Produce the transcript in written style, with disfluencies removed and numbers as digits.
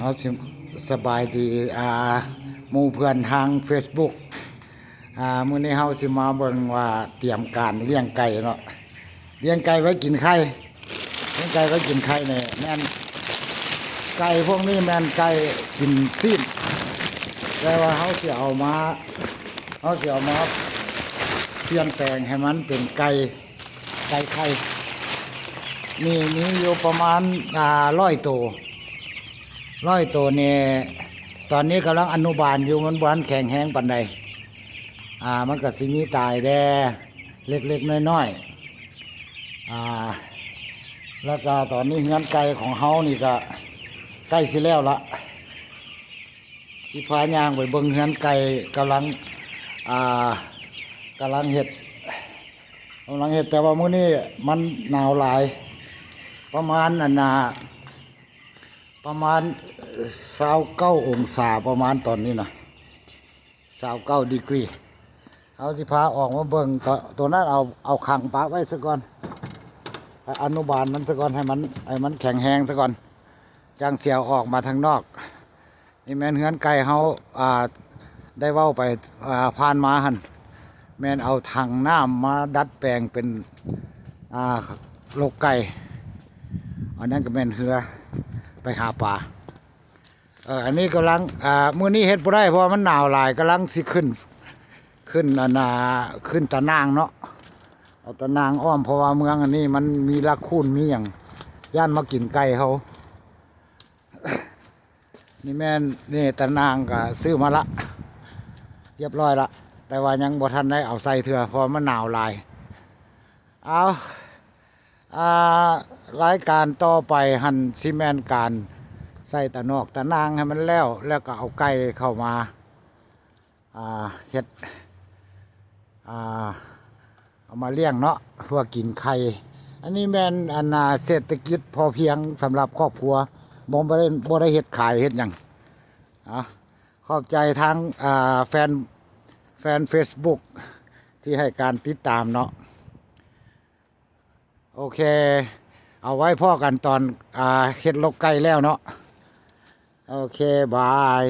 เอาสิสบายดีหมู่เพื่อนทาง Facebook มื้อนี้เฮาสิมาเบิ่งว่าเตรียมการเลี้ยงไก่เนาะเลี้ยงไก่ไว้กินไข่เลี้ยงไก่ไว้กินไข่เนี่ยแม่นไก่พวกนี้แม่นไก่กินซีนแต่ว่าเฮาสิเอามาเปลี่ยนแปลงให้มันเป็นไก่ไข่มีอยู่ประมาณ100 ตัวนี่ตอนนี้กำลังอนุบาลอยู่มันบ้านแข็งแห้งปันใดมันก็สิมีตายแด่เล็กๆน้อยๆแล้วก็ตอนนี้เฮือนไก่ของเฮานี่ก็ใกล้สิแล้วละสิพาย่างไปเบิ่งเฮือนไก่กำลังเฮ็ดแต่ว่ามื้อนี้มันหนาวหลายประมาณ29 องศาประมาณตอนนี้นะ29 ดีกรีเอาสิพาออกมาเบิ่งตัวนั้นเอาขังปลาไว้ซะก่อนอนุบาลมันซะก่อนให้มันแข็งแรงซะก่อนจังเสียวออกมาทางนอกนี่แม่นเฮือนไก่เฮาได้เว้าไปผ่านมาหั่นแม่นเอาถังน้ำมาดัดแปลงเป็นโลกไก่อันนั้นก็แม่นเฮือไปหาปลาอันนี้กำลังมื้อนี้เฮ็ดบ่ได้เพราะมันหนาวหลายกำลังสิขึ้นขึ้นตะนางเนาะเอาตะนางอ้อมเพราะว่าเมืองอันนี้มันมีลักคูนมีหยังย่านมากินไก่เขานี่แม่นนี่ตะนางก็ซื้อมาละเรียบร้อยละแต่ว่ายังบ่ทันได้เอาใส่เถื่อเพราะมันหนาวหลายเอารายการต่อไปหั่นซีเมนการใส่ตะนอกตะนางให้มันแล้วก็เอาไก่เข้ามาเฮ็ดเอามาเลี้ยงเนาะเพื่อกินไข่อันนี้แม่นเศรษฐกิจพอเพียงสำหรับครอบครัวบ่ได้เฮ็ดขายเฮ็ดหยังขอบใจทั้งแฟน Facebook ที่ให้การติดตามเนาะโอเคเอาไว้พ่อกันตอนเฮ็ดลกไก่แล้วเนาะโอเคบาย